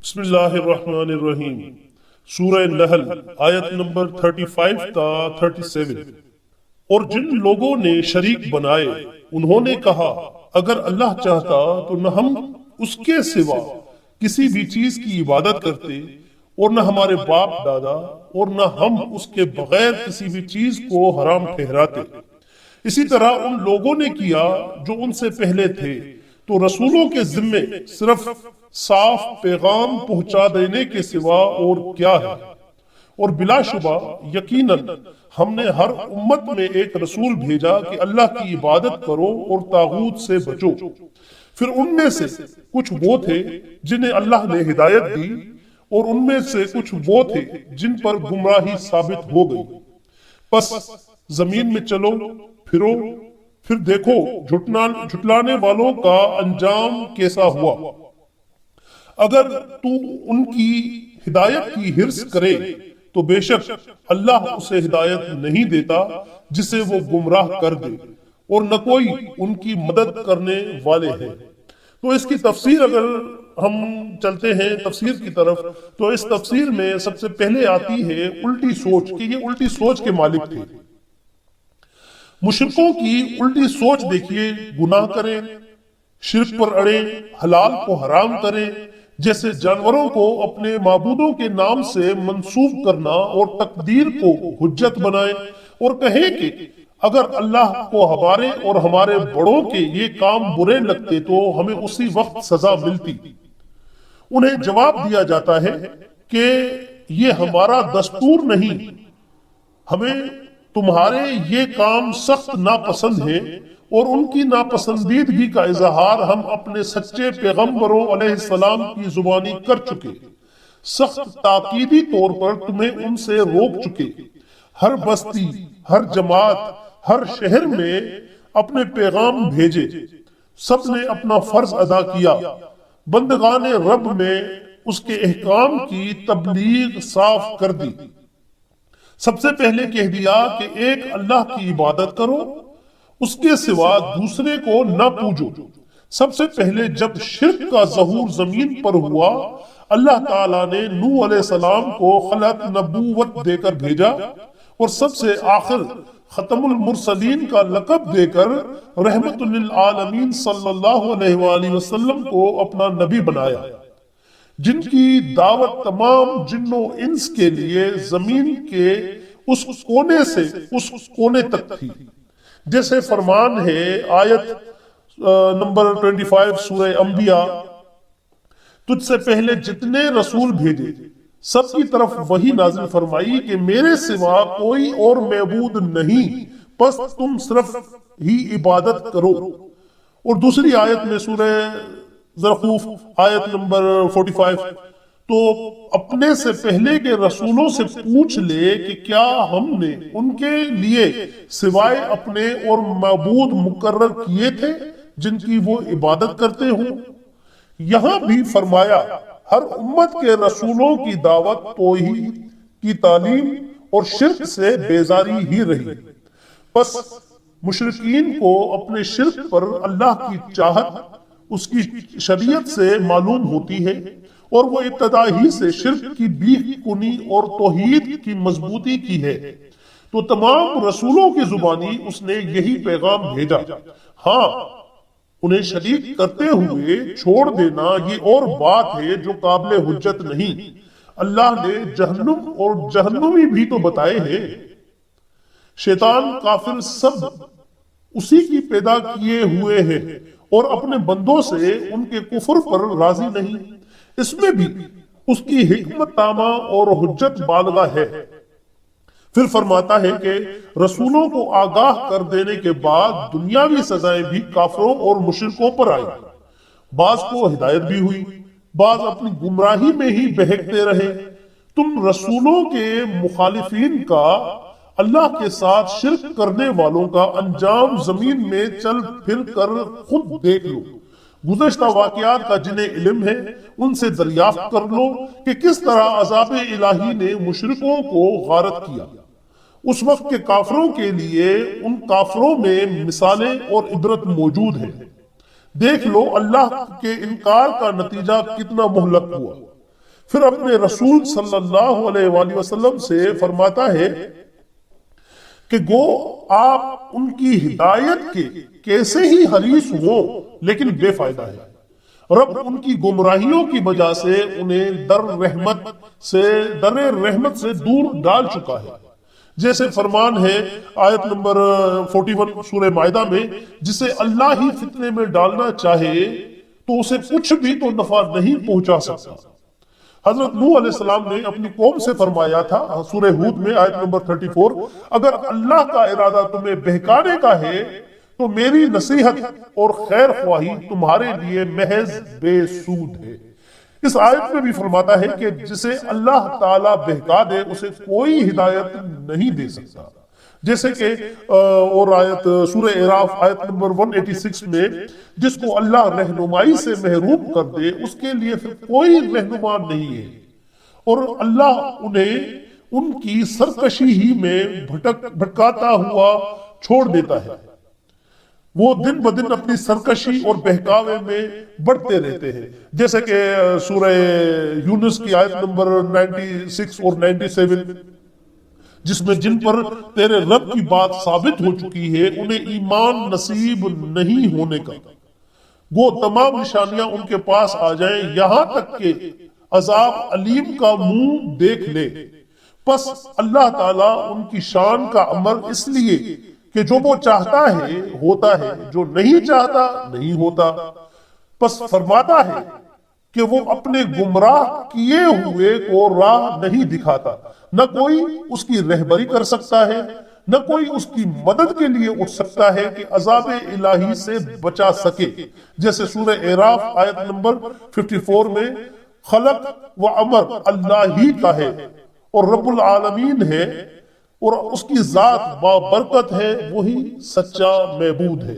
بسم اللہ الرحمن الرحیم۔ سورہ نحل آیت نمبر 35 تا 37۔ اور جن لوگوں نے شریک بنائے انہوں نے کہا اگر اللہ چاہتا تو نہ ہم اس کے سوا کسی بھی چیز کی عبادت کرتے اور نہ ہمارے باپ دادا اور نہ ہم اس کے بغیر کسی بھی چیز کو حرام ٹھہراتے۔ اسی طرح ان لوگوں نے کیا جو ان سے پہلے تھے، تو رسولوں کے ذمے صرف صاف پیغام پہنچا دینے کے سوا اور کیا ہے۔ اور بلا شبہ یقیناً ہم نے ہر امت میں ایک رسول بھیجا کہ اللہ کی عبادت کرو اور طاغوت سے بچو۔ پھر ان میں سے کچھ وہ تھے جنہیں اللہ نے ہدایت دی اور ان میں سے کچھ وہ تھے جن پر گمراہی ثابت ہو گئی۔ پس زمین میں چلو پھرو، پھر دیکھو جھٹلانے والوں کا انجام کیسا ہوا۔ اگر تو ان کی ہدایت کی حرص کرے تو بے شک اللہ اسے ہدایت نہیں دیتا جسے وہ گمراہ کر دے، اور نہ کوئی ان کی مدد کرنے والے ہیں۔ تو اس کی تفسیر اگر ہم چلتے ہیں تفسیر کی طرف، تو اس تفسیر میں سب سے پہلے آتی ہے الٹی سوچ، کہ یہ الٹی سوچ کے مالک تھے۔ مشرکوں کی الٹی سوچ دیکھیے، گناہ کریں، شرک پر اڑیں، حلال کو حرام کریں، جیسے جانوروں کو اپنے معبودوں کے نام سے منسوب کرنا اور تقدیر کو حجت بنائیں، اور کہیں کہ اگر اللہ کو ہمارے اور ہمارے بڑوں کے یہ کام برے لگتے تو ہمیں اسی وقت سزا ملتی۔ انہیں جواب دیا جاتا ہے کہ یہ ہمارا دستور نہیں، ہمیں تمہارے یہ کام سخت ناپسند ہیں، اور ان کی ناپسندیدگی کا اظہار ہم اپنے سچے پیغمبروں علیہ السلام کی زبانی کر چکے، سخت تاکیدی طور پر تمہیں ان سے روک چکے۔ ہر بستی، ہر جماعت، ہر شہر میں اپنے پیغام بھیجے، سب نے اپنا فرض ادا کیا، بندگان رب میں اس کے احکام کی تبلیغ صاف کر دی۔ سب سے پہلے کہہ دیا کہ ایک اللہ کی عبادت کرو، اس کے سوا دوسرے کو نہ پوجو۔ سب سے پہلے جب شرک کا ظہور زمین پر ہوا، اللہ تعالیٰ نے نوح علیہ السلام کو خلعت نبوت دے کر بھیجا، اور سب سے آخر ختم المرسلین کا لقب دے کر رحمت للعالمین صلی اللہ علیہ وآلہ وسلم کو اپنا نبی بنایا، جن کی دعوت تمام جن و انس کے لیے زمین کے اس کونے سے اس کونے تک تھی۔ جیسے فرمان ہے آیت نمبر 25 سورہ انبیاء، تجھ سے پہلے جتنے رسول بھیجے سب کی طرف وہی نازل فرمائی کہ میرے سوا کوئی اور معبود نہیں، بس تم صرف ہی عبادت کرو۔ اور دوسری آیت میں سورہ زرخوف آیت نمبر 45، تو اپنے سے پہلے کے رسولوں سے پوچھ لے کہ کیا ہم نے ان کے لیے سوائے اپنے اور معبود مقرر کیے تھے جن کی وہ عبادت کرتے ہوں۔ یہاں بھی فرمایا ہر امت کے رسولوں کی دعوت توحید کی تعلیم اور شرک سے بیزاری ہی رہی۔ بس مشرکین کو اپنے شرک پر اللہ کی چاہت اس کی شریعت سے معلوم ہوتی ہے، اور وہ ابتدا ہی سے شرک کی بیخ کنی اور توحید کی مضبوطی کی ہے، تو تمام رسولوں کی زبانی اس نے یہی پیغام بھیجا۔ ہاں، انہیں شریک کرتے ہوئے چھوڑ دینا یہ اور بات ہے جو قابل حجت نہیں۔ اللہ نے جہنم اور جہنمی بھی تو بتائے ہیں۔ شیطان کافر سب اسی کی پیدا کیے ہوئے ہیں، اور اپنے بندوں سے ان کے کفر پر راضی نہیں۔ اس میں بھی اس کی حکمت تامہ اور حجت بالغہ ہے۔ پھر فرماتا ہے کہ رسولوں کو آگاہ کر دینے کے بعد دنیاوی سزائیں بھی کافروں اور مشرکوں پر آئی۔ بعض کو ہدایت بھی ہوئی، بعض اپنی گمراہی میں ہی بہکتے رہے۔ تم رسولوں کے مخالفین کا، اللہ کے ساتھ شرک کرنے والوں کا انجام زمین میں چل پھر کر خود دیکھ لو۔ گزشتہ واقعات کا جنہیں علم ہے ان سے دریافت کر لو کہ کس طرح عذاب الہی نے مشرکوں کو غارت کیا۔ اس وقت کے کافروں کے لیے ان کافروں میں مثالیں اور عبرت موجود ہیں۔ دیکھ لو اللہ کے انکار کا نتیجہ کتنا مہلک ہوا۔ پھر اپنے رسول صلی اللہ علیہ وآلہ وسلم سے فرماتا ہے کہ گو آپ ان کی ہدایت کے کیسے ہی حریص ہوں لیکن بے فائدہ ہے۔ رب ان کی گمراہیوں کی وجہ سے انہیں در رحمت سے دور ڈال چکا ہے۔ جیسے فرمان ہے آیت نمبر 41 سورہ مائدہ میں، جسے اللہ ہی فتنے میں ڈالنا چاہے تو اسے کچھ بھی تو نفع نہیں پہنچا سکتا۔ حضرت نوح علیہ السلام نے اپنی قوم سے فرمایا تھا سورہ ہود میں آیت نمبر 34، اگر اللہ کا ارادہ تمہیں بہکانے کا ہے تو میری نصیحت اور خیر خواہی تمہارے لیے محض بے سود ہے۔ اس آیت میں بھی فرماتا ہے کہ جسے اللہ تعالیٰ بہکا دے اسے کوئی ہدایت نہیں دے سکتا۔ جیسے کہ اور آیت سورہ اعراف آیت نمبر 186 میں، جس کو اللہ رہنمائی سے محروم کر دے اس کے لیے پھر کوئی رہنما نہیں ہے، اور اللہ انہیں ان کی سرکشی ہی میں بھٹکاتا ہوا چھوڑ دیتا ہے۔ وہ دن بدن اپنی سرکشی اور بہکاوے میں بڑھتے رہتے ہیں، جیسے کہ سورہ یونس کی آیت نمبر 96 اور 97، جس میں جن پر تیرے رب کی بات ثابت ہو چکی ہے انہیں ایمان نصیب نہیں ہونے کا، وہ تمام نشانیاں ان کے پاس آ جائیں یہاں تک کہ عذاب علیم کا منہ دیکھ لے۔ پس اللہ تعالیٰ ان کی شان کا امر اس لیے کہ جو وہ چاہتا ہے ہوتا ہے، جو نہیں چاہتا نہیں ہوتا۔ پس فرماتا ہے کہ وہ اپنے گمراہ کیے ہوئے کو راہ نہیں دکھاتا، نہ کوئی اس کی رہبری کر سکتا ہے، نہ کوئی اس کی مدد کے لیے اٹھ سکتا ہے کہ عذاب الہی سے بچا سکے۔ جیسے سورہ اعراف آیت نمبر 54 میں، خلق و امر اللہ ہی کا ہے اور رب العالمین ہے، اور اس کی ذات بابرکت ہے، وہی سچا معبود ہے۔